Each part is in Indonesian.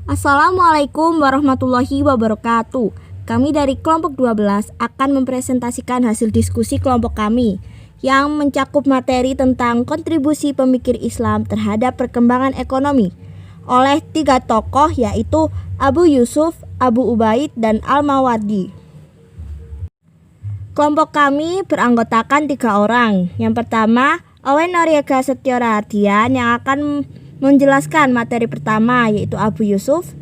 Assalamualaikum warahmatullahi wabarakatuh. Kami dari kelompok 12 akan mempresentasikan hasil diskusi kelompok kami yang mencakup materi tentang kontribusi pemikir Islam terhadap perkembangan ekonomi oleh 3 tokoh, yaitu Abu Yusuf, Abu Ubaid, dan Al-Mawardi. Kelompok kami beranggotakan 3 orang. Yang pertama, Owen Noriega Setio Rahardian yang akan menjelaskan materi pertama, yaitu Abu Yusuf.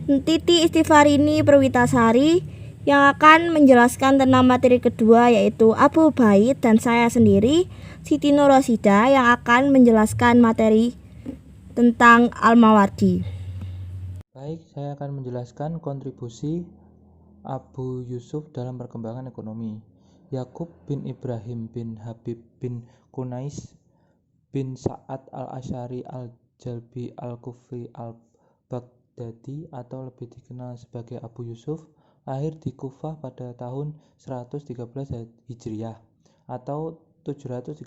Titi Istifarini Perwitasari yang akan menjelaskan tentang materi kedua, yaitu Abu Ubaid, dan saya sendiri, Siti Nur Rosida, yang akan menjelaskan materi tentang Al-Mawardi. Baik, saya akan menjelaskan kontribusi Abu Yusuf dalam perkembangan ekonomi. Yakub bin Ibrahim bin Habib bin Kunais bin Sa'ad al-Asy'ari al-Jalbi al-Kufi al-Baghdadi atau lebih dikenal sebagai Abu Yusuf lahir di Kufah pada tahun 113 Hijriah atau 731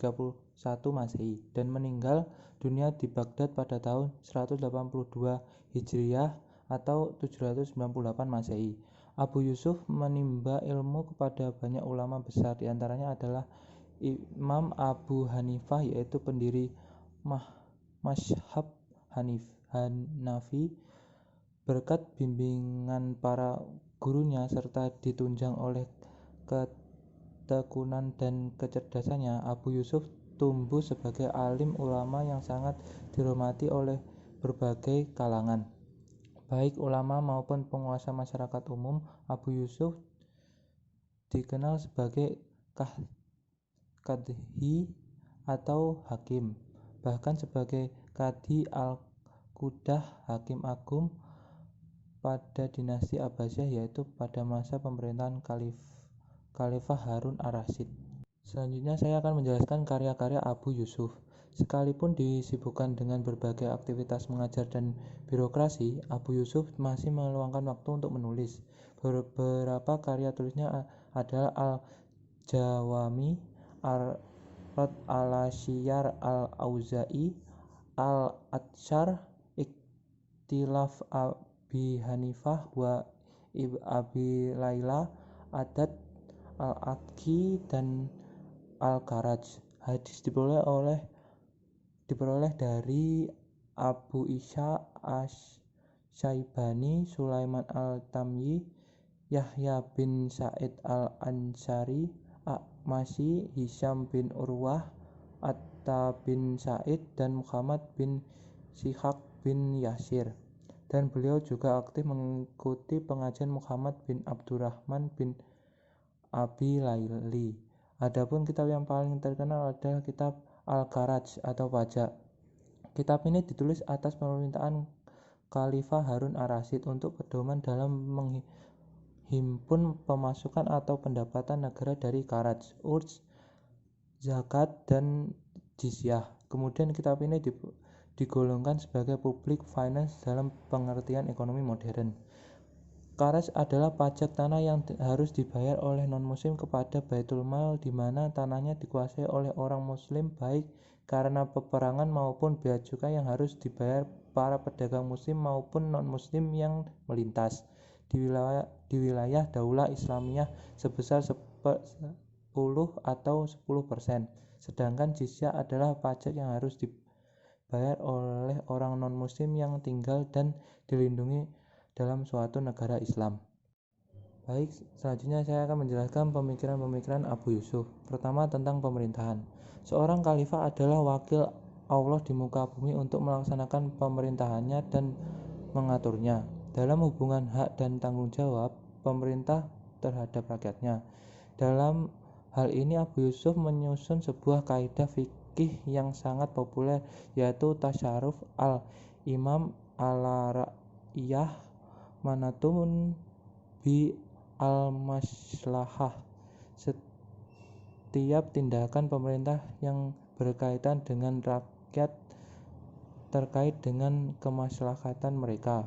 Masehi dan meninggal dunia di Baghdad pada tahun 182 Hijriah atau 798 Masehi. Abu Yusuf menimba ilmu kepada banyak ulama besar, diantaranya adalah Imam Abu Hanifah, yaitu pendiri mazhab Hanafi. Berkat bimbingan para gurunya serta ditunjang oleh ketekunan dan kecerdasannya, Abu Yusuf tumbuh sebagai alim ulama yang sangat dihormati oleh berbagai kalangan, baik ulama maupun penguasa masyarakat umum. Abu Yusuf dikenal sebagai qadhi atau hakim, bahkan sebagai qadhi al-Qudah, hakim agung pada dinasti Abbasiyah, yaitu pada masa pemerintahan Khalifah Harun ar-Rasyid. Selanjutnya saya akan menjelaskan karya-karya Abu Yusuf. Sekalipun disibukkan dengan berbagai aktivitas mengajar dan birokrasi, Abu Yusuf masih meluangkan waktu untuk menulis. Beberapa karya tulisnya adalah Al-Jawami, Ar-Rad ala Syiyar al-Auza'i, Al-Atsyar, Ikhtilaf Abi Hanifah wa Abi Laila, Adat Al-Aqi, dan Al-Kharaj. Hadis diperoleh dari Abu Isya Asy-Syaibani, Sulaiman Al-Tamyi, Yahya bin Sa'id Al-Ansari, A'mashi, Hisham bin Urwah, Atta bin Sa'id, dan Muhammad bin Syihaq bin Yasir. Dan beliau juga aktif mengikuti pengajian Muhammad bin Abdurrahman bin Abi Laili. Adapun kitab yang paling terkenal adalah kitab Al-Kharaj atau Pajak. Kitab ini ditulis atas pemerintahan Khalifah Harun ar-Rasyid untuk pedoman dalam menghimpun pemasukan atau pendapatan negara dari kharaj, urj, zakat, dan jizyah. Kemudian kitab ini digolongkan sebagai public finance dalam pengertian ekonomi modern. Kharaj adalah pajak tanah yang harus dibayar oleh non-muslim kepada Baitul Mal, di mana tanahnya dikuasai oleh orang muslim baik karena peperangan maupun bea cukai yang harus dibayar para pedagang muslim maupun non-muslim yang melintas di wilayah Daulah Islamiyah sebesar 10 atau 10%. Sedangkan jizyah adalah pajak yang harus dibayar oleh orang non-muslim yang tinggal dan dilindungi dalam suatu negara Islam. Baik, selanjutnya saya akan menjelaskan pemikiran-pemikiran Abu Yusuf. Pertama, tentang pemerintahan. Seorang khalifah adalah wakil Allah di muka bumi untuk melaksanakan pemerintahannya dan mengaturnya dalam hubungan hak dan tanggung jawab pemerintah terhadap rakyatnya. Dalam hal ini Abu Yusuf menyusun sebuah kaidah fikih yang sangat populer, yaitu tasyaruf al-imam ala ra'iyah manatun bi al-maslahah. Setiap tindakan pemerintah yang berkaitan dengan rakyat terkait dengan kemaslahatan mereka.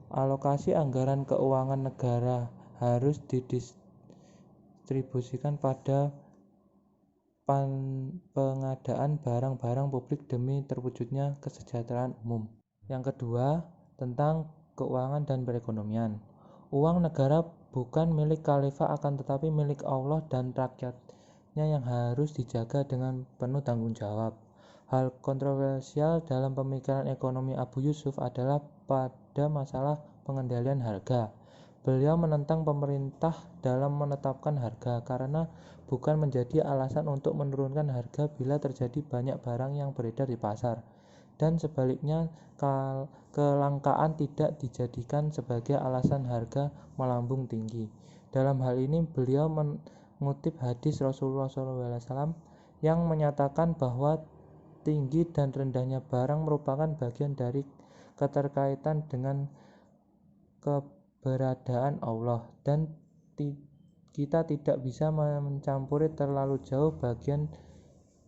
Alokasi anggaran keuangan negara harus didistribusikan pada pengadaan barang-barang publik demi terwujudnya kesejahteraan umum. Yang kedua, tentang keuangan dan perekonomian. Uang negara bukan milik khalifah akan tetapi milik Allah dan rakyatnya yang harus dijaga dengan penuh tanggung jawab. Hal kontroversial dalam pemikiran ekonomi Abu Yusuf adalah pada masalah pengendalian harga. Beliau menentang pemerintah dalam menetapkan harga karena bukan menjadi alasan untuk menurunkan harga bila terjadi banyak barang yang beredar di pasar. Dan sebaliknya, kelangkaan tidak dijadikan sebagai alasan harga melambung tinggi. Dalam hal ini beliau mengutip hadis Rasulullah SAW yang menyatakan bahwa tinggi dan rendahnya barang merupakan bagian dari keterkaitan dengan keberadaan Allah, dan kita tidak bisa mencampuri terlalu jauh bagian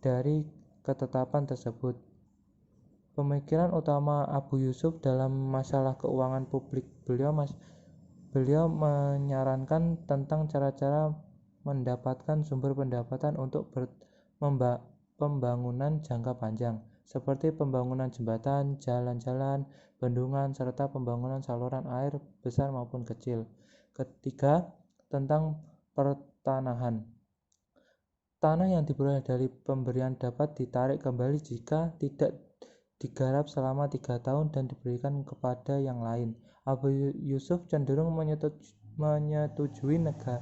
dari ketetapan tersebut. Pemikiran utama Abu Yusuf dalam masalah keuangan publik, beliau menyarankan tentang cara-cara mendapatkan sumber pendapatan untuk pembangunan jangka panjang, seperti pembangunan jembatan, jalan-jalan, bendungan, serta pembangunan saluran air besar maupun kecil. Ketiga, tentang pertanahan. Tanah yang diperoleh dari pemberian dapat ditarik kembali jika tidak digarap selama 3 tahun dan diberikan kepada yang lain. Abu Yusuf cenderung menyetujui negara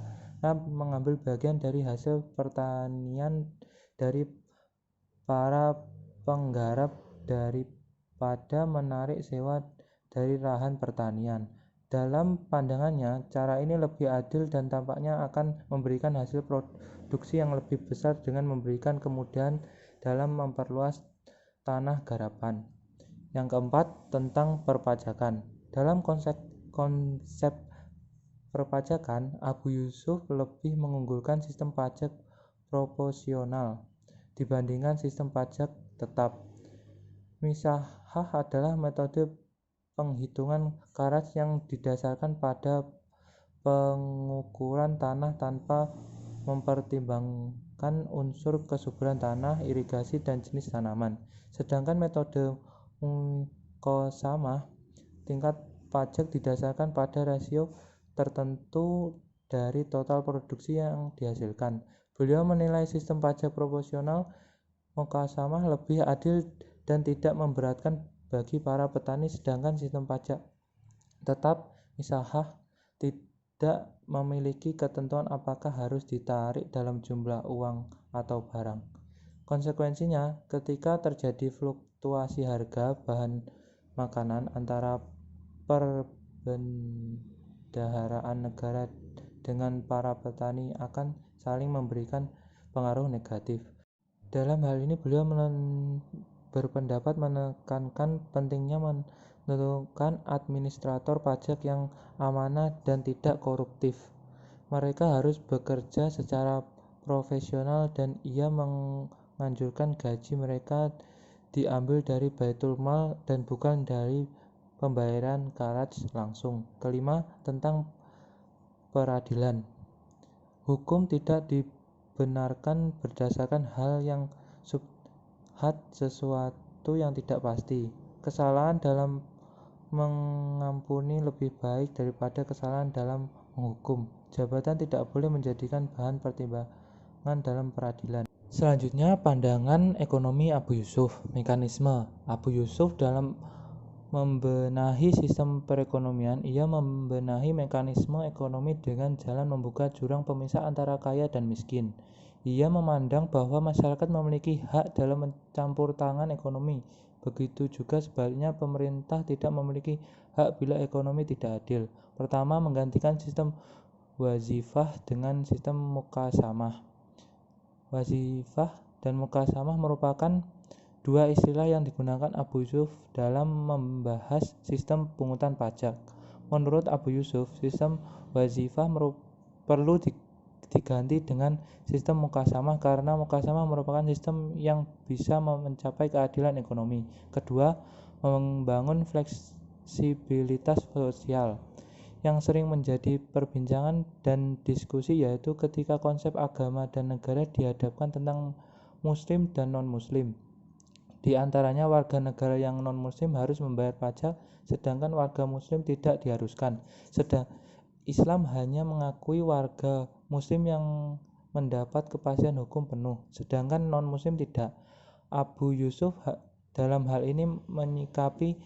mengambil bagian dari hasil pertanian dari para penggarap daripada menarik sewa dari lahan pertanian. Dalam pandangannya, cara ini lebih adil dan tampaknya akan memberikan hasil produksi yang lebih besar dengan memberikan kemudahan dalam memperluas tanah garapan. Yang keempat, tentang perpajakan. Dalam konsep perpajakan, Abu Yusuf lebih mengunggulkan sistem pajak proporsional dibandingkan sistem pajak tetap. Misahah adalah metode penghitungan kharaj yang didasarkan pada pengukuran tanah tanpa mempertimbangkan unsur kesuburan tanah, irigasi, dan jenis tanaman. Sedangkan metode muqasamah, tingkat pajak didasarkan pada rasio tertentu dari total produksi yang dihasilkan. Beliau menilai sistem pajak proporsional muqasamah lebih adil dan tidak memberatkan bagi para petani, sedangkan sistem pajak tetap misahah tidak memiliki ketentuan apakah harus ditarik dalam jumlah uang atau barang. Konsekuensinya, ketika terjadi fluktuasi harga bahan makanan antara perbendaharaan negara dengan para petani akan saling memberikan pengaruh negatif. Dalam hal ini beliau berpendapat menekankan pentingnya menentukan administrator pajak yang amanah dan tidak koruptif. Mereka harus bekerja secara profesional dan ia menganjurkan gaji mereka diambil dari Baitul Mal dan bukan dari pembayaran kharaj langsung. Kelima, tentang peradilan. Hukum tidak dibenarkan berdasarkan hal yang subhat, sesuatu yang tidak pasti. Kesalahan dalam mengampuni lebih baik daripada kesalahan dalam menghukum. Jabatan tidak boleh menjadikan bahan pertimbangan dalam peradilan. Selanjutnya, pandangan ekonomi Abu Yusuf. Mekanisme Abu Yusuf dalam membenahi sistem perekonomian, ia membenahi mekanisme ekonomi dengan jalan membuka jurang pemisah antara kaya dan miskin. Ia memandang bahwa masyarakat memiliki hak dalam mencampur tangan ekonomi. Begitu juga sebaliknya, pemerintah tidak memiliki hak bila ekonomi tidak adil. Pertama, menggantikan sistem wazifah dengan sistem muqasamah. Wazifah dan muqasamah merupakan dua istilah yang digunakan Abu Yusuf dalam membahas sistem pungutan pajak. Menurut Abu Yusuf, sistem wazifah perlu diganti dengan sistem muqasamah karena muqasamah merupakan sistem yang bisa mencapai keadilan ekonomi. Kedua, membangun fleksibilitas sosial. Yang sering menjadi perbincangan dan diskusi yaitu ketika konsep agama dan negara dihadapkan tentang muslim dan non-muslim. Di antaranya warga negara yang non-muslim harus membayar pajak, sedangkan warga muslim tidak diharuskan. Islam hanya mengakui warga muslim yang mendapat kepastian hukum penuh, sedangkan non-muslim tidak. Abu Yusuf dalam hal ini menyikapi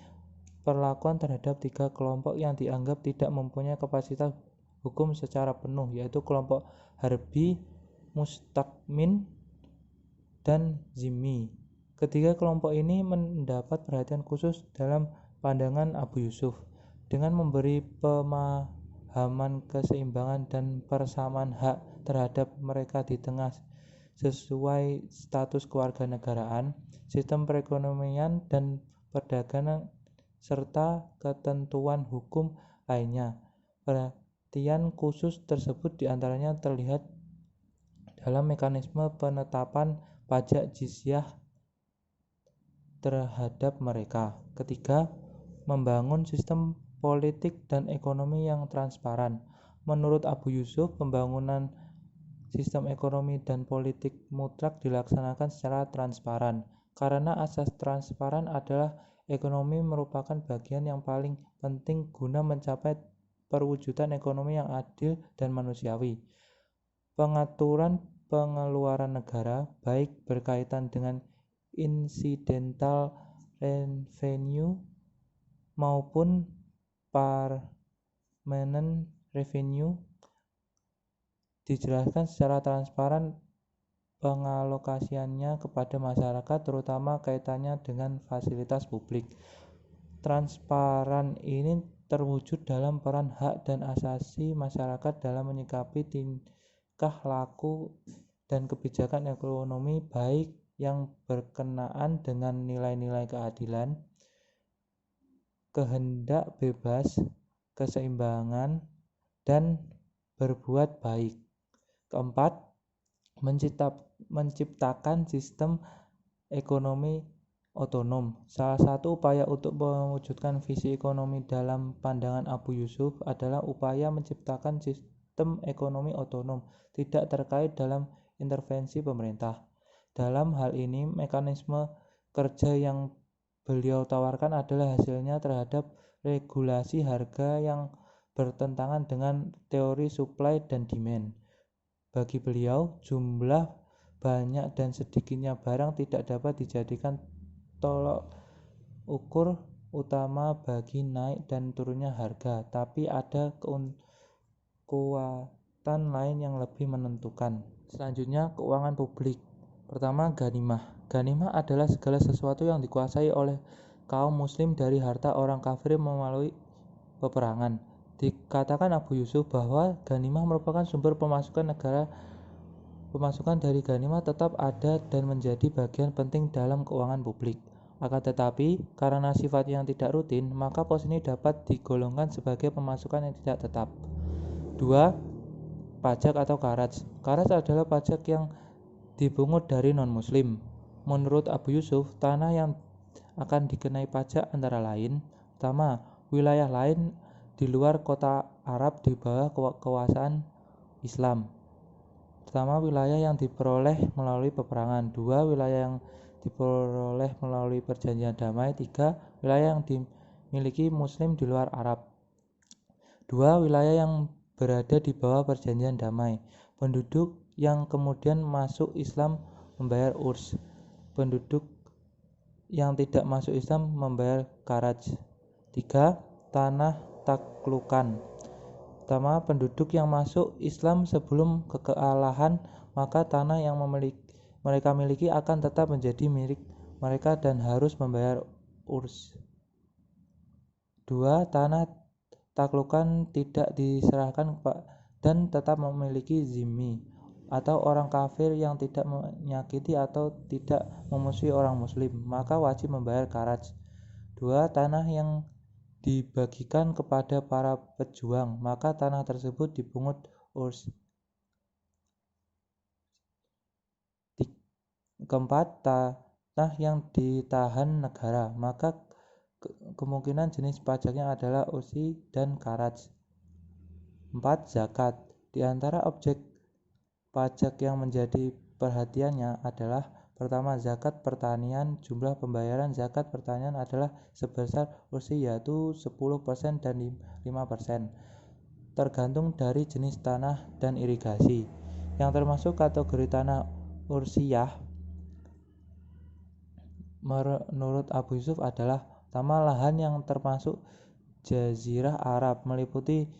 perlakuan terhadap 3 kelompok yang dianggap tidak mempunyai kapasitas hukum secara penuh, yaitu kelompok Harbi, Mustakmin, dan Zimmi. Ketiga kelompok ini mendapat perhatian khusus dalam pandangan Abu Yusuf dengan memberi pemahaman keseimbangan dan persamaan hak terhadap mereka di tengah sesuai status kewarganegaraan, sistem perekonomian dan perdagangan serta ketentuan hukum lainnya. Perhatian khusus tersebut diantaranya terlihat dalam mekanisme penetapan pajak jizyah terhadap mereka. Ketiga, membangun sistem politik dan ekonomi yang transparan. Menurut Abu Yusuf, pembangunan sistem ekonomi dan politik mutlak dilaksanakan secara transparan. Karena asas transparan adalah ekonomi merupakan bagian yang paling penting guna mencapai perwujudan ekonomi yang adil dan manusiawi. Pengaturan pengeluaran negara, baik berkaitan dengan incidental revenue maupun permanent revenue, dijelaskan secara transparan pengalokasiannya kepada masyarakat, terutama kaitannya dengan fasilitas publik. Transparan ini terwujud dalam peran hak dan asasi masyarakat dalam menyikapi tingkah laku dan kebijakan ekonomi, baik yang berkenaan dengan nilai-nilai keadilan, kehendak bebas, keseimbangan, dan berbuat baik. Keempat, menciptakan sistem ekonomi otonom. Salah satu upaya untuk mewujudkan visi ekonomi dalam pandangan Abu Yusuf adalah upaya menciptakan sistem ekonomi otonom, tidak terkait dalam intervensi pemerintah. Dalam hal ini, mekanisme kerja yang beliau tawarkan adalah hasilnya terhadap regulasi harga yang bertentangan dengan teori supply dan demand. Bagi beliau, jumlah banyak dan sedikitnya barang tidak dapat dijadikan tolok ukur utama bagi naik dan turunnya harga, tapi ada kekuatan lain yang lebih menentukan. Selanjutnya, keuangan publik. Pertama, ghanimah. Ghanimah adalah segala sesuatu yang dikuasai oleh kaum muslim dari harta orang kafir melalui peperangan. Dikatakan Abu Yusuf bahwa ghanimah merupakan sumber pemasukan negara. Pemasukan dari ghanimah tetap ada dan menjadi bagian penting dalam keuangan publik. Akan tetapi, karena sifat yang tidak rutin, maka pos ini dapat digolongkan sebagai pemasukan yang tidak tetap. 2. Pajak atau kharaj. Kharaj adalah pajak yang dipungut dari non-muslim. Menurut Abu Yusuf, tanah yang akan dikenai pajak antara lain: pertama, wilayah lain di luar kota Arab di bawah kekuasaan Islam. Pertama, wilayah yang diperoleh melalui peperangan. 2. Wilayah yang diperoleh melalui perjanjian damai. 3. Wilayah yang dimiliki muslim di luar Arab. 2. Wilayah yang berada di bawah perjanjian damai. Penduduk yang kemudian masuk Islam membayar urs. Penduduk yang tidak masuk Islam membayar kharaj. 3. Tanah taklukan. Pertama, penduduk yang masuk Islam sebelum kekalahan, maka tanah yang mereka miliki akan tetap menjadi milik mereka dan harus membayar urs. 2. Tanah taklukan tidak diserahkan dan tetap memiliki zimmi atau orang kafir yang tidak menyakiti atau tidak memusuhi orang muslim, maka wajib membayar kharaj. 2. Tanah yang dibagikan kepada para pejuang, maka tanah tersebut dipungut urs. Keempat, tanah yang ditahan negara, maka kemungkinan jenis pajaknya adalah ursi dan kharaj. 4. Zakat. Di antara objek pajak yang menjadi perhatiannya adalah Pertama, zakat pertanian. Jumlah pembayaran zakat pertanian adalah sebesar ursi, yaitu 10% dan 5%, tergantung dari jenis tanah dan irigasi. Yang termasuk kategori tanah ursiyah menurut Abu Yusuf adalah: pertama, lahan yang termasuk Jazirah Arab meliputi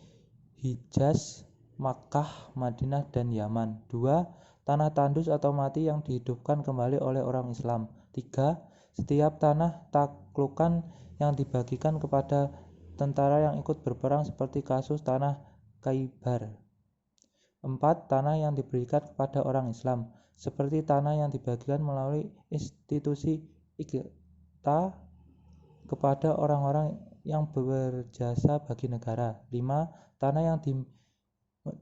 Hijaz, Makkah, Madinah, dan Yaman. 2. Tanah tandus atau mati yang dihidupkan kembali oleh orang Islam. 3. Setiap tanah taklukan yang dibagikan kepada tentara yang ikut berperang seperti kasus tanah Khaibar. 4. Tanah yang diberikan kepada orang Islam seperti tanah yang dibagikan melalui institusi IKTA kepada orang-orang yang berjasa bagi negara. 5. Tanah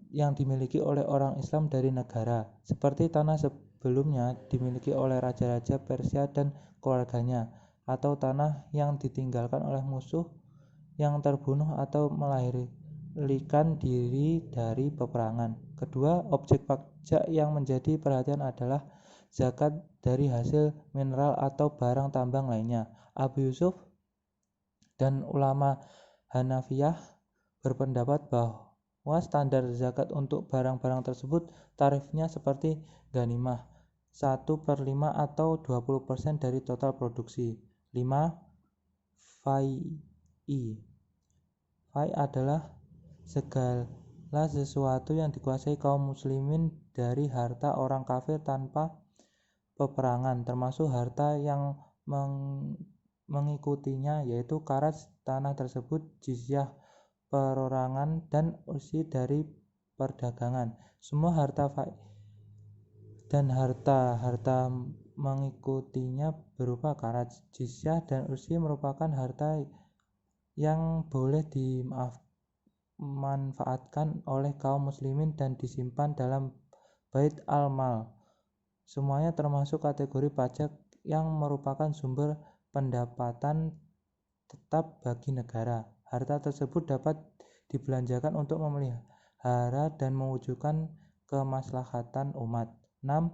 yang dimiliki oleh orang Islam dari negara, seperti tanah sebelumnya dimiliki oleh raja-raja Persia dan keluarganya, atau tanah yang ditinggalkan oleh musuh yang terbunuh atau melarikan diri dari peperangan. Kedua, objek pajak yang menjadi perhatian adalah zakat dari hasil mineral atau barang tambang lainnya. Abu Yusuf dan ulama Hanafiyah berpendapat bahwa standar zakat untuk barang-barang tersebut tarifnya seperti ghanimah 1/5 atau 20% dari total produksi. 5. Fai'i. Fai adalah segala sesuatu yang dikuasai kaum muslimin dari harta orang kafir tanpa peperangan, termasuk harta yang mengikutinya, yaitu karat tanah tersebut, jizyah perorangan, dan ursi dari perdagangan. Semua harta dan harta mengikutinya berupa karat, jizyah, dan ursi merupakan harta yang boleh dimanfaatkan oleh kaum muslimin dan disimpan dalam bait al-mal. Semuanya termasuk kategori pajak yang merupakan sumber pendapatan tetap bagi negara. Harta tersebut dapat dibelanjakan untuk memelihara dan mewujudkan kemaslahatan umat. 6.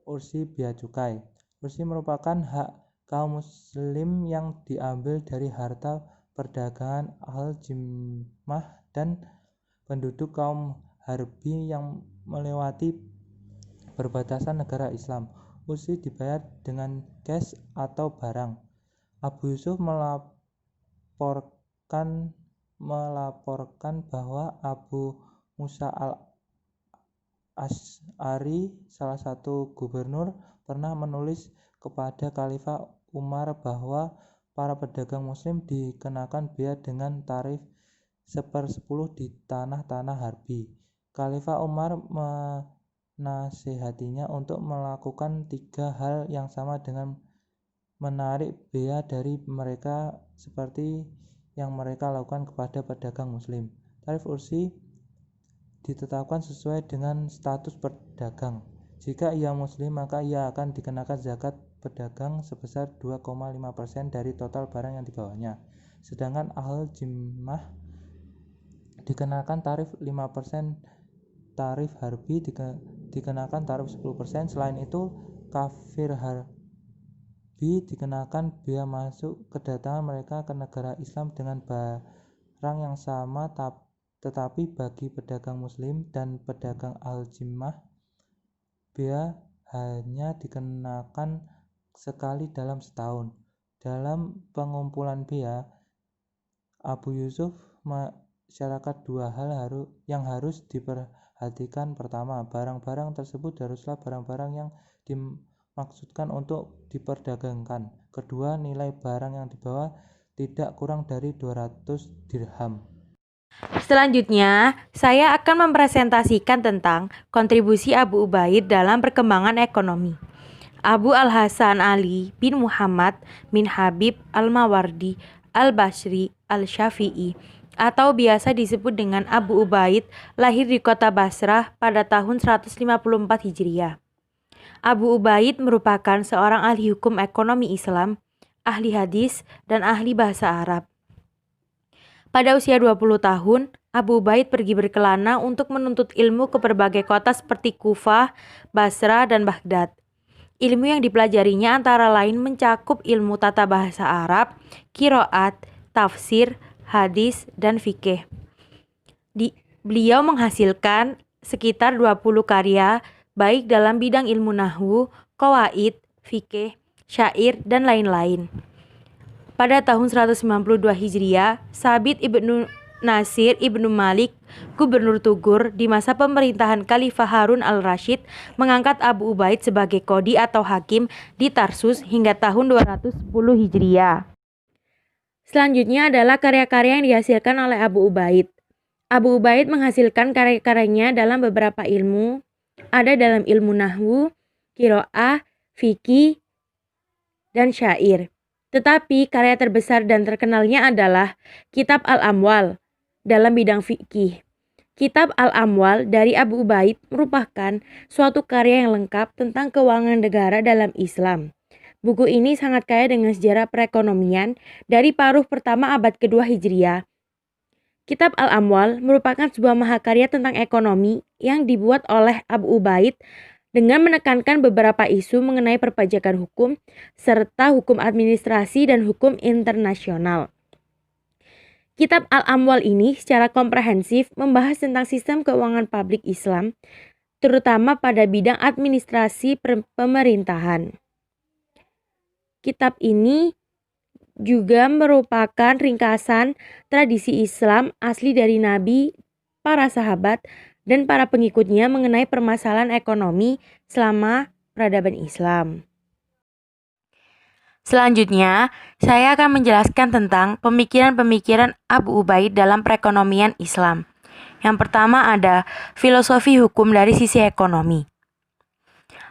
Ursi bea cukai. Ursi merupakan hak kaum muslim yang diambil dari harta perdagangan al-jimmah dan penduduk kaum harbi yang melewati perbatasan negara Islam. Ursi dibayar dengan cash atau barang. Abu Yusuf melaporkan bahwa Abu Musa al-Asy'ari, salah satu gubernur, pernah menulis kepada Khalifah Umar bahwa para pedagang muslim dikenakan bea dengan tarif 1/10 di tanah-tanah harbi. Khalifah Umar menasihatinya untuk melakukan 3 hal yang sama dengan menarik bea dari mereka seperti yang mereka lakukan kepada pedagang muslim. Tarif ursi ditetapkan sesuai dengan status pedagang. Jika ia muslim, maka ia akan dikenakan zakat pedagang sebesar 2,5% dari total barang yang dibawanya. Sedangkan ahli jimmah dikenakan tarif 5%, tarif harbi dikenakan tarif 10%. Selain itu, kafir harbi dikenakan bea masuk kedatangan mereka ke negara Islam dengan barang yang sama, tetapi bagi pedagang muslim dan pedagang al-jimmah, bea hanya dikenakan sekali dalam setahun. Dalam pengumpulan bea, Abu Yusuf masyarakat 2 hal yang harus diperhatikan. Pertama, barang-barang tersebut haruslah barang-barang yang dimaksudkan untuk diperdagangkan. Kedua, nilai barang yang dibawa tidak kurang dari 200 dirham. Selanjutnya, saya akan mempresentasikan tentang kontribusi Abu Ubaid dalam perkembangan ekonomi. Abu Al-Hasan Ali bin Muhammad bin Habib Al-Mawardi Al-Basri Al-Syafi'i, atau biasa disebut dengan Abu Ubaid, lahir di kota Basrah pada tahun 154 Hijriah. Abu Ubaid merupakan seorang ahli hukum ekonomi Islam, ahli hadis, dan ahli bahasa Arab. Pada usia 20 tahun, Abu Ubaid pergi berkelana untuk menuntut ilmu ke berbagai kota seperti Kufah, Basra, dan Baghdad. Ilmu yang dipelajarinya antara lain mencakup ilmu tata bahasa Arab, qiraat, tafsir, hadis, dan fikih. Beliau menghasilkan sekitar 20 karya baik dalam bidang ilmu nahwu, qawaid, fikih, syair, dan lain-lain. Pada tahun 192 Hijriah, Sabit ibnu Nasir ibnu Malik, gubernur Tugur di masa pemerintahan Khalifah Harun al-Rashid, mengangkat Abu Ubaid sebagai qadhi atau hakim di Tarsus hingga tahun 210 Hijriah. Selanjutnya adalah karya-karya yang dihasilkan oleh Abu Ubaid. Abu Ubaid menghasilkan karya-karyanya dalam beberapa ilmu, ada dalam ilmu nahwu, qiraah, fikih, dan syair. Tetapi karya terbesar dan terkenalnya adalah Kitab Al-Amwal dalam bidang fikih. Kitab Al-Amwal dari Abu Ubaid merupakan suatu karya yang lengkap tentang keuangan negara dalam Islam. Buku ini sangat kaya dengan sejarah perekonomian dari paruh pertama abad kedua Hijriah. Kitab Al-Amwal merupakan sebuah mahakarya tentang ekonomi yang dibuat oleh Abu Ubaid dengan menekankan beberapa isu mengenai perpajakan hukum, serta hukum administrasi dan hukum internasional. Kitab Al-Amwal ini secara komprehensif membahas tentang sistem keuangan publik Islam, terutama pada bidang administrasi pemerintahan. Kitab ini juga merupakan ringkasan tradisi Islam asli dari Nabi, para sahabat, dan para pengikutnya mengenai permasalahan ekonomi selama peradaban Islam. Selanjutnya, saya akan menjelaskan tentang pemikiran-pemikiran Abu Ubaid dalam perekonomian Islam. Yang pertama ada filosofi hukum dari sisi ekonomi.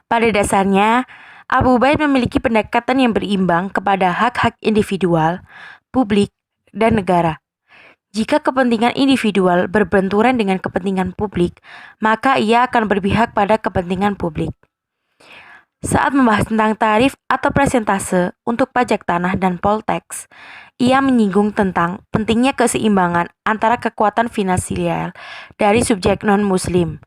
Pada dasarnya, Abu Ubaid memiliki pendekatan yang berimbang kepada hak-hak individual, publik, dan negara. Jika kepentingan individual berbenturan dengan kepentingan publik, maka ia akan berpihak pada kepentingan publik. Saat membahas tentang tarif atau persentase untuk pajak tanah dan poll tax, ia menyinggung tentang pentingnya keseimbangan antara kekuatan finansial dari subjek non-muslim.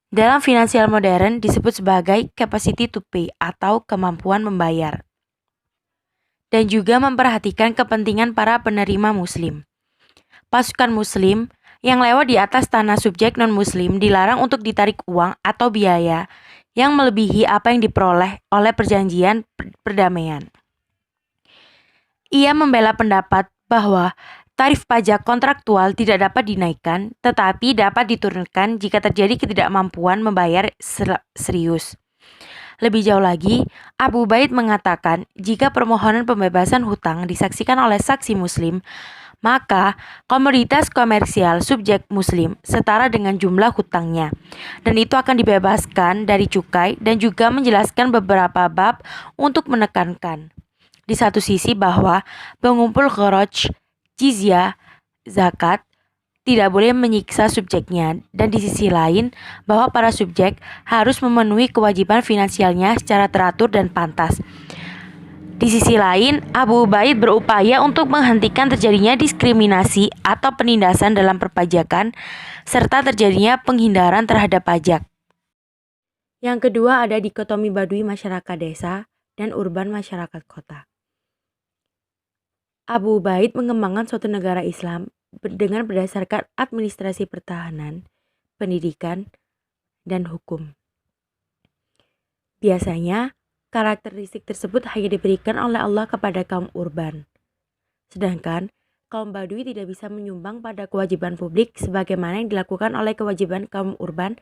Dalam finansial modern disebut sebagai capacity to pay atau kemampuan membayar. Dan juga memperhatikan kepentingan para penerima muslim. Pasukan muslim yang lewat di atas tanah subjek non-muslim dilarang untuk ditarik uang atau biaya yang melebihi apa yang diperoleh oleh perjanjian perdamaian. Ia membela pendapat bahwa tarif pajak kontraktual tidak dapat dinaikkan, tetapi dapat diturunkan jika terjadi ketidakmampuan membayar serius. Lebih jauh lagi, Abu Ubaid mengatakan jika permohonan pembebasan hutang disaksikan oleh saksi muslim, maka komoditas komersial subjek muslim setara dengan jumlah hutangnya, dan itu akan dibebaskan dari cukai, dan juga menjelaskan beberapa bab untuk menekankan di satu sisi bahwa pengumpul kharaj, jizyah, zakat tidak boleh menyiksa subjeknya, dan di sisi lain bahwa para subjek harus memenuhi kewajiban finansialnya secara teratur dan pantas. Di sisi lain, Abu Ubaid berupaya untuk menghentikan terjadinya diskriminasi atau penindasan dalam perpajakan, serta terjadinya penghindaran terhadap pajak. Yang kedua ada dikotomi badui masyarakat desa dan urban masyarakat kota. Abu Ubaid mengembangkan suatu negara Islam dengan berdasarkan administrasi pertahanan, pendidikan, dan hukum. Biasanya, karakteristik tersebut hanya diberikan oleh Allah kepada kaum urban. Sedangkan, kaum badui tidak bisa menyumbang pada kewajiban publik sebagaimana yang dilakukan oleh kewajiban kaum urban,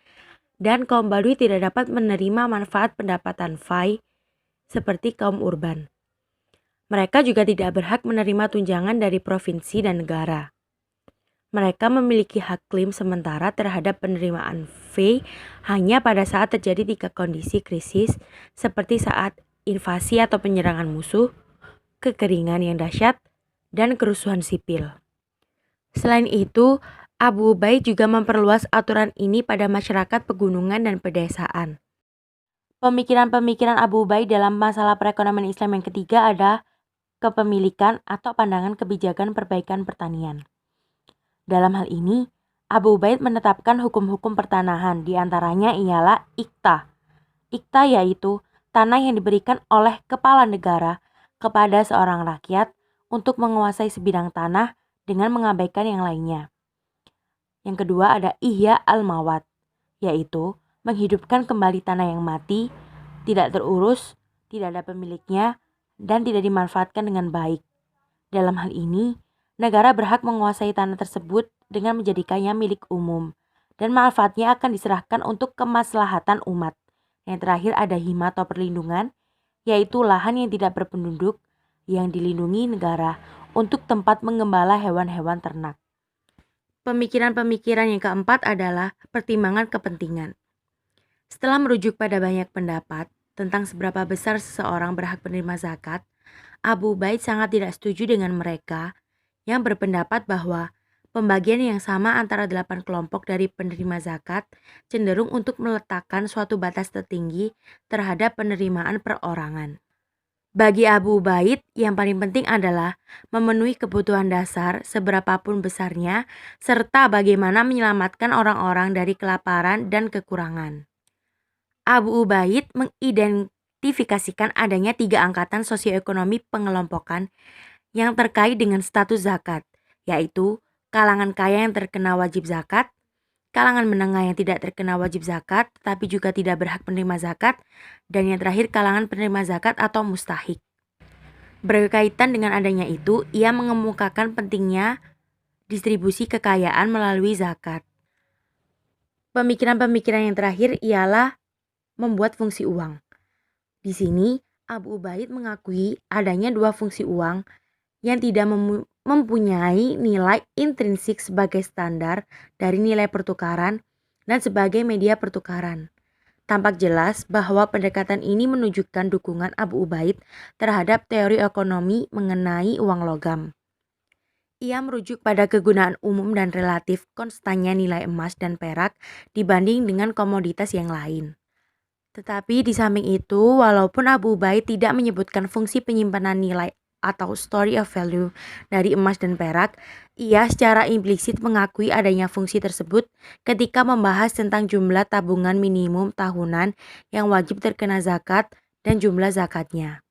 dan kaum badui tidak dapat menerima manfaat pendapatan fai seperti kaum urban. Mereka juga tidak berhak menerima tunjangan dari provinsi dan negara. Mereka memiliki hak klaim sementara terhadap penerimaan fee hanya pada saat terjadi 3 kondisi krisis seperti saat invasi atau penyerangan musuh, kekeringan yang dahsyat, dan kerusuhan sipil. Selain itu, Abu Ubaid juga memperluas aturan ini pada masyarakat pegunungan dan pedesaan. Pemikiran-pemikiran Abu Ubaid dalam masalah perekonomian Islam yang ketiga ada kepemilikan atau pandangan kebijakan perbaikan pertanian. Dalam hal ini, Abu Ubaid menetapkan hukum-hukum pertanahan, diantaranya ialah Iqta. Iqta yaitu tanah yang diberikan oleh kepala negara kepada seorang rakyat untuk menguasai sebidang tanah dengan mengabaikan yang lainnya. Yang kedua ada ihya al-mawat, yaitu menghidupkan kembali tanah yang mati, tidak terurus, tidak ada pemiliknya, dan tidak dimanfaatkan dengan baik. Dalam hal ini, negara berhak menguasai tanah tersebut dengan menjadikannya milik umum, dan manfaatnya akan diserahkan untuk kemaslahatan umat. Yang terakhir ada hima atau perlindungan, yaitu lahan yang tidak berpenduduk yang dilindungi negara untuk tempat menggembala hewan-hewan ternak. Pemikiran-pemikiran yang keempat adalah pertimbangan kepentingan. Setelah merujuk pada banyak pendapat tentang seberapa besar seseorang berhak menerima zakat, Abu Ubaid sangat tidak setuju dengan mereka yang berpendapat bahwa pembagian yang sama antara 8 kelompok dari penerima zakat cenderung untuk meletakkan suatu batas tertinggi terhadap penerimaan perorangan. Bagi Abu Ubaid, yang paling penting adalah memenuhi kebutuhan dasar seberapapun besarnya serta bagaimana menyelamatkan orang-orang dari kelaparan dan kekurangan. Abu Ubaid mengidentifikasikan adanya 3 angkatan sosioekonomi pengelompokan yang terkait dengan status zakat, yaitu kalangan kaya yang terkena wajib zakat, kalangan menengah yang tidak terkena wajib zakat tetapi juga tidak berhak menerima zakat, dan yang terakhir kalangan penerima zakat atau mustahik. Berkaitan dengan adanya itu, ia mengemukakan pentingnya distribusi kekayaan melalui zakat. Pemikiran-pemikiran yang terakhir ialah membuat fungsi uang. Di sini, Abu Ubaid mengakui adanya 2 fungsi uang yang tidak mempunyai nilai intrinsik sebagai standar dari nilai pertukaran dan sebagai media pertukaran. Tampak jelas bahwa pendekatan ini menunjukkan dukungan Abu Ubaid terhadap teori ekonomi mengenai uang logam. Ia merujuk pada kegunaan umum dan relatif konstannya nilai emas dan perak dibanding dengan komoditas yang lain. Tetapi di samping itu, walaupun Abu Ubaid tidak menyebutkan fungsi penyimpanan nilai atau story of value dari emas dan perak, ia secara implisit mengakui adanya fungsi tersebut ketika membahas tentang jumlah tabungan minimum tahunan yang wajib terkena zakat dan jumlah zakatnya.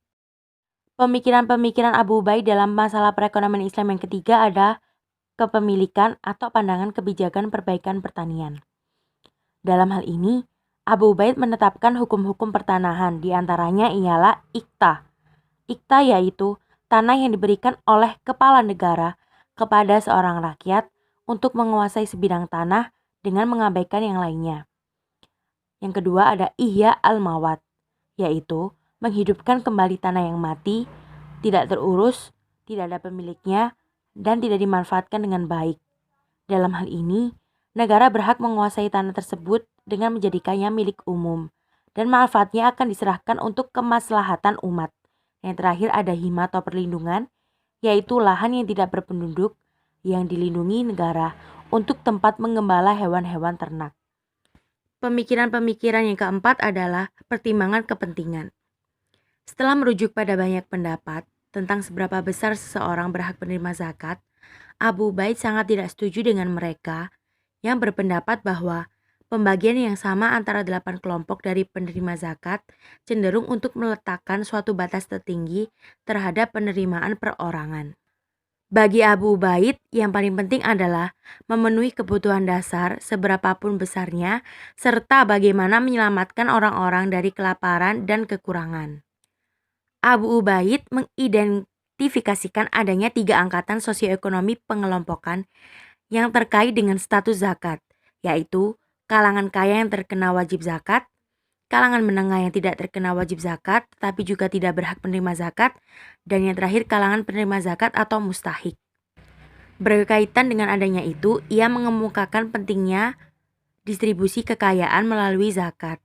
Pemikiran-pemikiran Abu Ubaid dalam masalah perekonomian Islam yang ketiga ada kepemilikan atau pandangan kebijakan perbaikan pertanian. Dalam hal ini, Abu Ubaid menetapkan hukum-hukum pertanahan, diantaranya ialah ikta. Ikta yaitu tanah yang diberikan oleh kepala negara kepada seorang rakyat untuk menguasai sebidang tanah dengan mengabaikan yang lainnya. Yang kedua ada ihya al-mawat, yaitu menghidupkan kembali tanah yang mati, tidak terurus, tidak ada pemiliknya, dan tidak dimanfaatkan dengan baik. Dalam hal ini, negara berhak menguasai tanah tersebut dengan menjadikannya milik umum, dan manfaatnya akan diserahkan untuk kemaslahatan umat. Yang terakhir ada hima atau perlindungan, yaitu lahan yang tidak berpenduduk yang dilindungi negara untuk tempat menggembala hewan-hewan ternak. Pemikiran-pemikiran yang keempat adalah pertimbangan kepentingan. Setelah merujuk pada banyak pendapat tentang seberapa besar seseorang berhak menerima zakat, Abu Ubaid sangat tidak setuju dengan mereka yang berpendapat bahwa pembagian yang sama antara 8 kelompok dari penerima zakat cenderung untuk meletakkan suatu batas tertinggi terhadap penerimaan perorangan. Bagi Abu Ubaid, yang paling penting adalah memenuhi kebutuhan dasar seberapapun besarnya serta bagaimana menyelamatkan orang-orang dari kelaparan dan kekurangan. Abu Ubaid mengidentifikasikan adanya 3 angkatan sosioekonomi pengelompokan yang terkait dengan status zakat, yaitu kalangan kaya yang terkena wajib zakat, kalangan menengah yang tidak terkena wajib zakat tetapi juga tidak berhak menerima zakat, dan yang terakhir kalangan penerima zakat atau mustahik. Berkaitan dengan adanya itu, ia mengemukakan pentingnya distribusi kekayaan melalui zakat.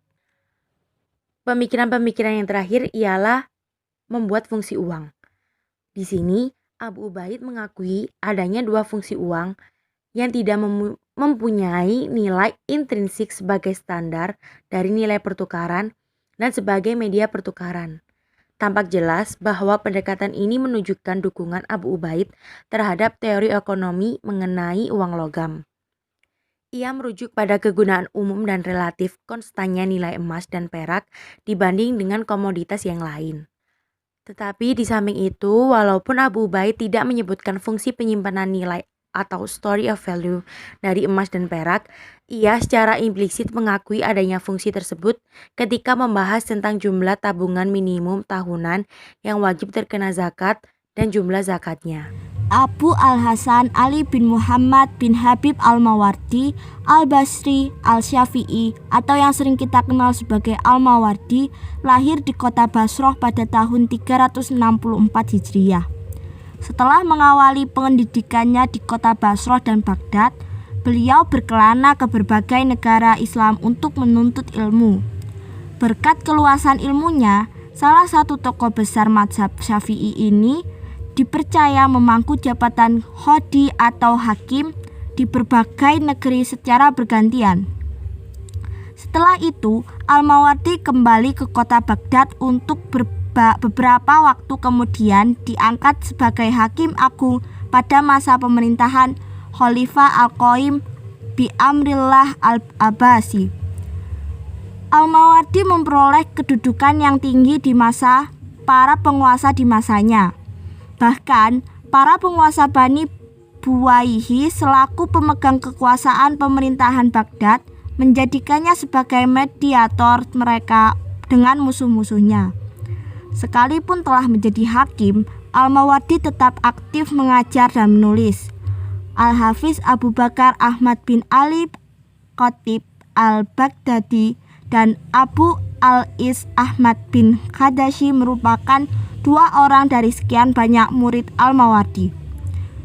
Pemikiran-pemikiran yang terakhir ialah membuat fungsi uang. Di sini, Abu Ubaid mengakui adanya 2 fungsi uang yang tidak mempunyai nilai intrinsik sebagai standar dari nilai pertukaran dan sebagai media pertukaran. Tampak jelas bahwa pendekatan ini menunjukkan dukungan Abu Ubaid terhadap teori ekonomi mengenai uang logam. Ia merujuk pada kegunaan umum dan relatif konstannya nilai emas dan perak dibanding dengan komoditas yang lain. Tetapi di samping itu, walaupun Abu Ubaid tidak menyebutkan fungsi penyimpanan nilai atau story of value dari emas dan perak, ia secara implisit mengakui adanya fungsi tersebut ketika membahas tentang jumlah tabungan minimum tahunan yang wajib terkena zakat dan jumlah zakatnya. Abu Al-Hasan Ali bin Muhammad bin Habib Al-Mawardi Al-Basri Al-Syafi'i atau yang sering kita kenal sebagai Al-Mawardi lahir di kota Basrah pada tahun 364 Hijriah. Setelah mengawali pendidikannya di kota Basrah dan Baghdad, beliau berkelana ke berbagai negara Islam untuk menuntut ilmu. Berkat keluasan ilmunya, salah satu tokoh besar mazhab Syafi'i ini dipercaya memangku jabatan qadhi atau hakim di berbagai negeri secara bergantian. Setelah itu, Al-Mawardi kembali ke kota Baghdad untuk beberapa waktu kemudian diangkat sebagai hakim agung pada masa pemerintahan Khalifah Al-Qaim bi Amrillah Al-Abbasi. Al-Mawardi memperoleh kedudukan yang tinggi di masa para penguasa di masanya. Bahkan, para penguasa Bani Buwaihi selaku pemegang kekuasaan pemerintahan Baghdad menjadikannya sebagai mediator mereka dengan musuh-musuhnya. Sekalipun telah menjadi hakim, Al-Mawardi tetap aktif mengajar dan menulis. Al-Hafiz Abu Bakar Ahmad bin Ali Khatib Al-Baghdadi dan Abu Al-Is Ahmad bin Khadashi merupakan dua orang dari sekian banyak murid Al-Mawardi.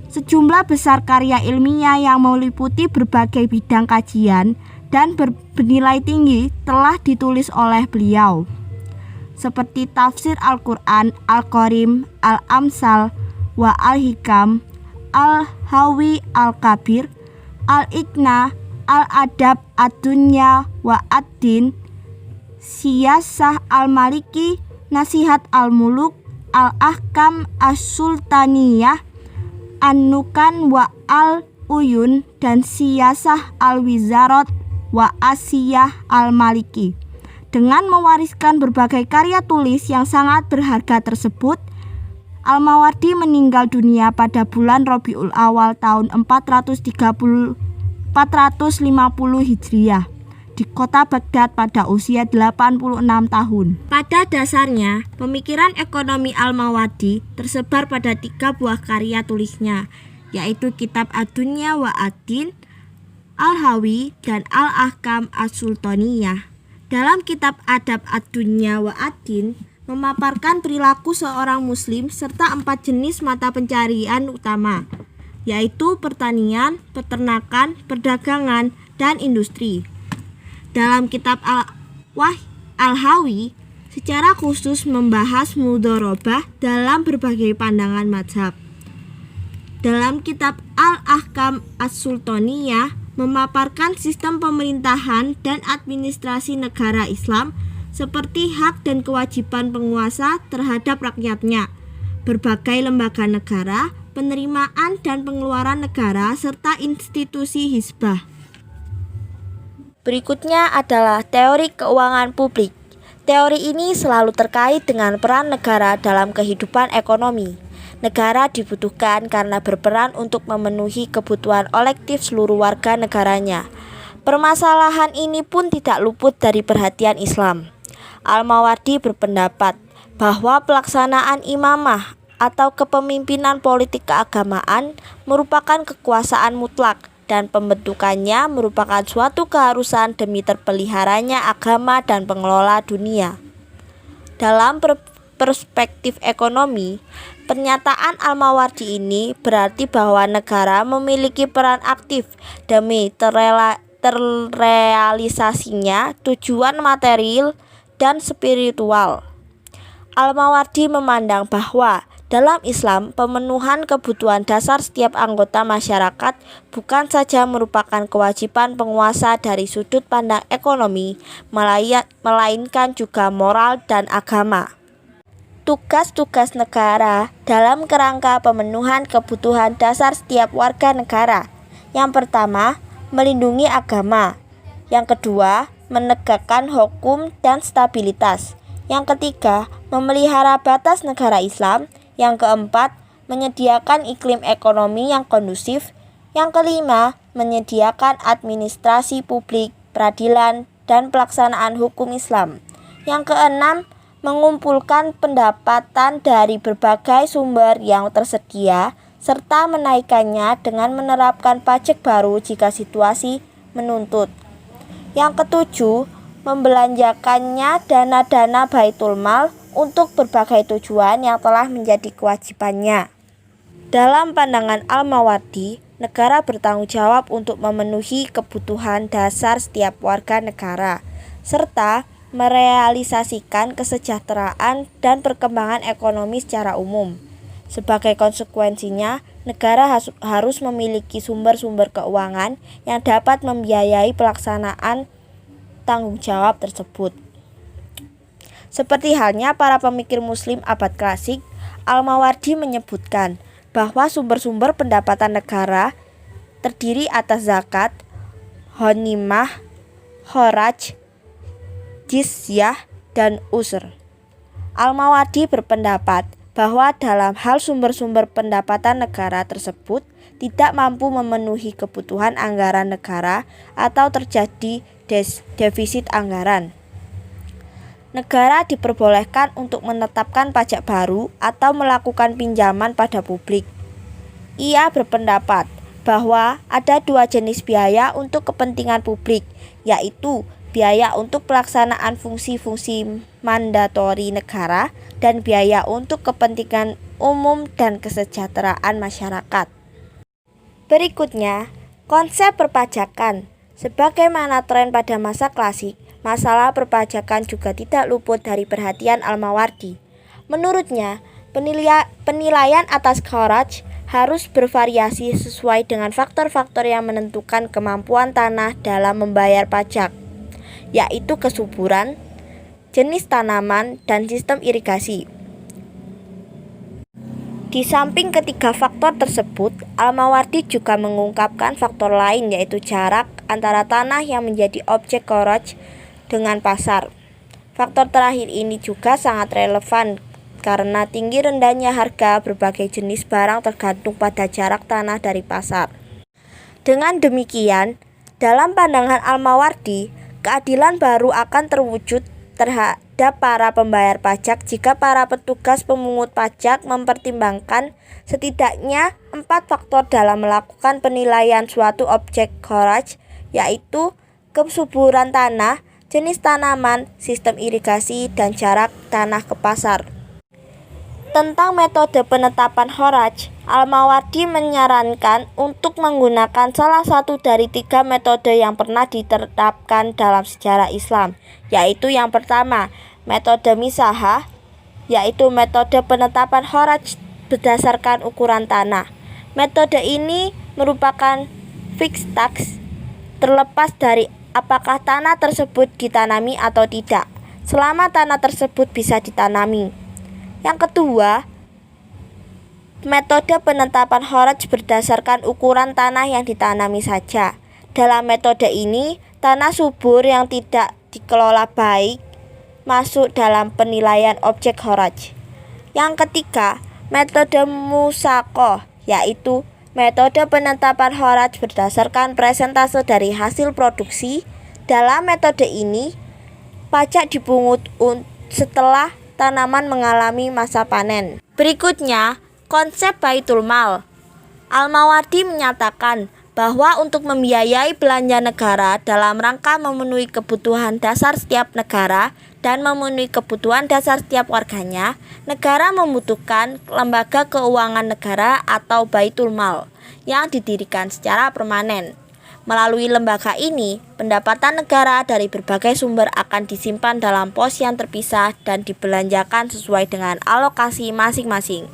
Sejumlah besar karya ilmiah yang meliputi berbagai bidang kajian dan bernilai tinggi telah ditulis oleh beliau, seperti tafsir Al-Quran, Al-Qarim, Al-Amsal, wa Al-Hikam, Al-Hawi Al-Kabir, Al-Iqna, Al-Adab Ad-Dunya wa Ad-Din, Siyasah Al-Maliki, Nasihat Al-Muluk, Al-Ahkam As-Sultaniyah, An-Nukan wa Al-Uyun, dan Siyasah Al-Wizarat wa Asiyah Al-Maliki. Dengan mewariskan berbagai karya tulis yang sangat berharga tersebut, Al-Mawardi meninggal dunia pada bulan Rabiul Awal tahun 450 Hijriah di kota Baghdad pada usia 86 tahun. Pada dasarnya, pemikiran ekonomi Al-Mawardi tersebar pada 3 buah karya tulisnya, yaitu Kitab Ad-Dunya wa Ad-Din, Al-Hawi, dan Al-Ahkam As-Sultaniyah. Dalam kitab Adab Ad-Dunya wa Ad-Din memaparkan perilaku seorang muslim serta 4 jenis mata pencarian utama, yaitu pertanian, peternakan, perdagangan, dan industri. Dalam kitab Al-Hawi secara khusus membahas mudharabah dalam berbagai pandangan mazhab. Dalam kitab Al-Ahkam As-Sultaniyah memaparkan sistem pemerintahan dan administrasi negara Islam seperti hak dan kewajiban penguasa terhadap rakyatnya, berbagai lembaga negara, penerimaan dan pengeluaran negara, serta institusi hizbah. Berikutnya adalah teori keuangan publik. Teori ini selalu terkait dengan peran negara dalam kehidupan ekonomi. Negara dibutuhkan karena berperan untuk memenuhi kebutuhan kolektif seluruh warga negaranya. Permasalahan ini pun tidak luput dari perhatian Islam. Al-Mawardi berpendapat bahwa pelaksanaan imamah atau kepemimpinan politik keagamaan merupakan kekuasaan mutlak dan pembentukannya merupakan suatu keharusan demi terpeliharanya agama dan pengelola dunia. Dalam perspektif ekonomi, pernyataan Al-Mawardi ini berarti bahwa negara memiliki peran aktif demi terrealisasinya tujuan material dan spiritual. Al-Mawardi memandang bahwa dalam Islam, pemenuhan kebutuhan dasar setiap anggota masyarakat bukan saja merupakan kewajiban penguasa dari sudut pandang ekonomi, melainkan juga moral dan agama. Tugas-tugas negara dalam kerangka pemenuhan kebutuhan dasar setiap warga negara. Yang pertama, melindungi agama. Yang kedua, menegakkan hukum dan stabilitas. Yang ketiga, memelihara batas negara Islam. Yang keempat, menyediakan iklim ekonomi yang kondusif. Yang kelima, menyediakan administrasi publik, peradilan, dan pelaksanaan hukum Islam. Yang keenam, mengumpulkan pendapatan dari berbagai sumber yang tersedia, serta menaikkannya dengan menerapkan pajak baru jika situasi menuntut. Yang ketujuh, membelanjakannya dana-dana Baitul Mal untuk berbagai tujuan yang telah menjadi kewajibannya. Dalam pandangan Al-Mawardi, negara bertanggung jawab untuk memenuhi kebutuhan dasar setiap warga negara, serta merealisasikan kesejahteraan dan perkembangan ekonomi secara umum. Sebagai konsekuensinya, negara harus memiliki sumber-sumber keuangan yang dapat membiayai pelaksanaan tanggung jawab tersebut. Seperti halnya para pemikir Muslim abad klasik, Al-Mawardi menyebutkan bahwa sumber-sumber pendapatan negara terdiri atas zakat, ghanimah, kharaj, jizyah, dan usr. Al-Mawardi berpendapat bahwa dalam hal sumber-sumber pendapatan negara tersebut tidak mampu memenuhi kebutuhan anggaran negara atau terjadi defisit anggaran. Negara diperbolehkan untuk menetapkan pajak baru atau melakukan pinjaman pada publik. Ia berpendapat bahwa ada dua jenis biaya untuk kepentingan publik, yaitu biaya untuk pelaksanaan fungsi-fungsi mandatori negara dan biaya untuk kepentingan umum dan kesejahteraan masyarakat. Berikutnya, konsep perpajakan. Sebagaimana tren pada masa klasik, masalah perpajakan juga tidak luput dari perhatian Al-Mawardi. Menurutnya, penilaian atas kharaj harus bervariasi sesuai dengan faktor-faktor yang menentukan kemampuan tanah dalam membayar pajak, yaitu kesuburan, jenis tanaman, dan sistem irigasi. Di samping ketiga faktor tersebut, Al-Mawardi juga mengungkapkan faktor lain, yaitu jarak antara tanah yang menjadi objek kharaj dengan pasar. Faktor terakhir ini juga sangat relevan karena tinggi rendahnya harga berbagai jenis barang tergantung pada jarak tanah dari pasar. Dengan demikian, dalam pandangan Al-Mawardi, keadilan baru akan terwujud terhadap para pembayar pajak jika para petugas pemungut pajak mempertimbangkan setidaknya 4 faktor dalam melakukan penilaian suatu objek kharaj, yaitu kesuburan tanah, jenis tanaman, sistem irigasi, dan jarak tanah ke pasar. Tentang metode penetapan kharaj, Al-Mawardi menyarankan untuk menggunakan salah satu dari 3 metode yang pernah diterapkan dalam sejarah Islam, yaitu yang pertama, metode misahah, yaitu metode penetapan kharaj berdasarkan ukuran tanah. Metode ini merupakan fixed tax, terlepas dari apakah tanah tersebut ditanami atau tidak, selama tanah tersebut bisa ditanami. Yang kedua, metode penetapan kharaj berdasarkan ukuran tanah yang ditanami saja. Dalam metode ini, tanah subur yang tidak dikelola baik masuk dalam penilaian objek kharaj. Yang ketiga, metode musaqah, yaitu metode penetapan kharaj berdasarkan persentase dari hasil produksi. Dalam metode ini, pajak dipungut setelah tanaman mengalami masa panen. Berikutnya, konsep Baitul Mal. Al-Mawardi menyatakan bahwa untuk membiayai belanja negara dalam rangka memenuhi kebutuhan dasar setiap negara dan memenuhi kebutuhan dasar setiap warganya, negara membutuhkan lembaga keuangan negara atau Baitul Mal yang didirikan secara permanen. Melalui lembaga ini, pendapatan negara dari berbagai sumber akan disimpan dalam pos yang terpisah dan dibelanjakan sesuai dengan alokasi masing-masing.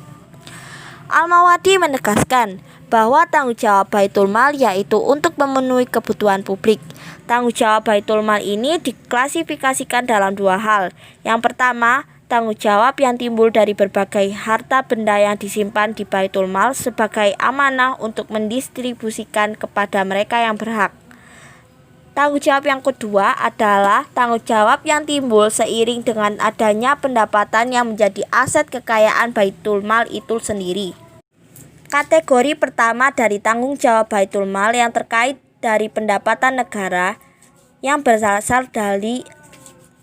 Al-Mawardi menegaskan bahwa tanggung jawab Baitul Mal yaitu untuk memenuhi kebutuhan publik. Tanggung jawab Baitul Mal ini diklasifikasikan dalam 2 hal. Yang pertama, tanggung jawab yang timbul dari berbagai harta benda yang disimpan di Baitul Mal sebagai amanah untuk mendistribusikan kepada mereka yang berhak. Tanggung jawab yang kedua adalah tanggung jawab yang timbul seiring dengan adanya pendapatan yang menjadi aset kekayaan Baitul Mal itu sendiri. Kategori pertama dari tanggung jawab Baitul Mal yang terkait dari pendapatan negara yang berasal dari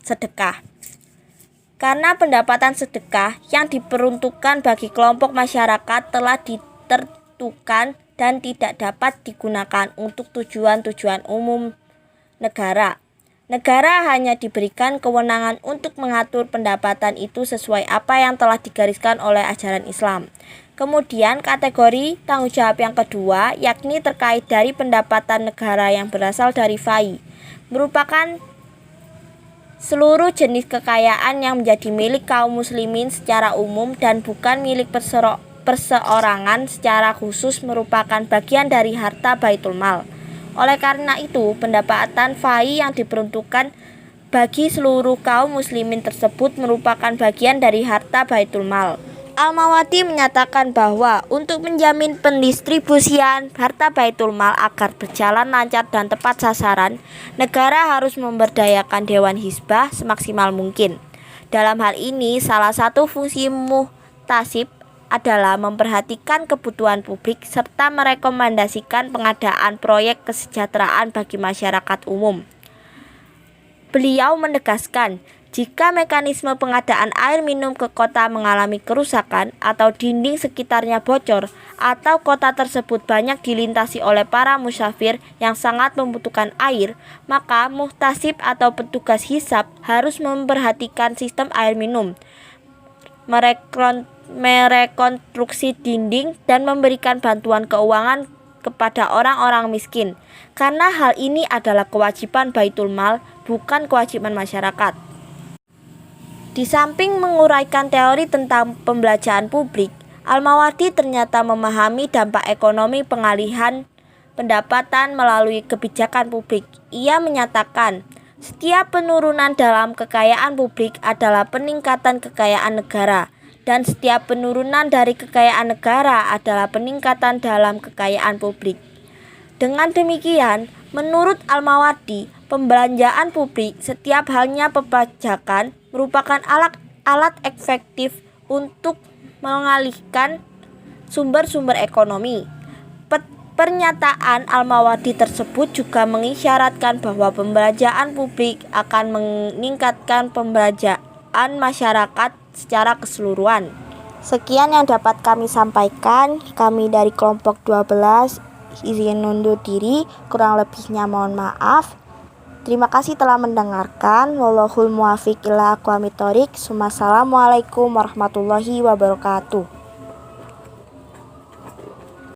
sedekah. Karena pendapatan sedekah yang diperuntukkan bagi kelompok masyarakat telah ditentukan dan tidak dapat digunakan untuk tujuan-tujuan umum negara. Negara hanya diberikan kewenangan untuk mengatur pendapatan itu sesuai apa yang telah digariskan oleh ajaran Islam. Kemudian kategori tanggung jawab yang kedua yakni terkait dari pendapatan negara yang berasal dari fai, merupakan seluruh jenis kekayaan yang menjadi milik kaum muslimin secara umum dan bukan milik perseorangan secara khusus, merupakan bagian dari harta Baitul Mal. Oleh karena itu, pendapatan fai yang diperuntukkan bagi seluruh kaum muslimin tersebut merupakan bagian dari harta Baitul Mal. Al-Mawardi menyatakan bahwa untuk menjamin pendistribusian harta Baitul Mal agar berjalan lancar dan tepat sasaran, negara harus memberdayakan Dewan Hizbah semaksimal mungkin. Dalam hal ini, salah satu fungsi muhtasib adalah memperhatikan kebutuhan publik serta merekomendasikan pengadaan proyek kesejahteraan bagi masyarakat umum. Beliau menegaskan, jika mekanisme pengadaan air minum ke kota mengalami kerusakan atau dinding sekitarnya bocor atau kota tersebut banyak dilintasi oleh para musafir yang sangat membutuhkan air, maka muhtasib atau petugas hisab harus memperhatikan sistem air minum, merekonstruksi dinding dan memberikan bantuan keuangan kepada orang-orang miskin, karena hal ini adalah kewajiban Baitul Mal, bukan kewajiban masyarakat. Di samping menguraikan teori tentang pembelanjaan publik, Al-Mawardi ternyata memahami dampak ekonomi pengalihan pendapatan melalui kebijakan publik. Ia menyatakan, setiap penurunan dalam kekayaan publik adalah peningkatan kekayaan negara, dan setiap penurunan dari kekayaan negara adalah peningkatan dalam kekayaan publik. Dengan demikian, menurut Al-Mawardi, pembelanjaan publik setiap halnya perpajakan merupakan alat efektif untuk mengalihkan sumber-sumber ekonomi. Pernyataan Al-Mawardi tersebut juga mengisyaratkan bahwa pembelanjaan publik akan meningkatkan pembelanjaan masyarakat secara keseluruhan. Sekian yang dapat kami sampaikan. Kami dari kelompok 12 izin undur diri, kurang lebihnya mohon maaf. Terima kasih telah mendengarkan. Wallahul muwaffiq ila aqwamit thoriq. Wassalamualaikum warahmatullahi wabarakatuh.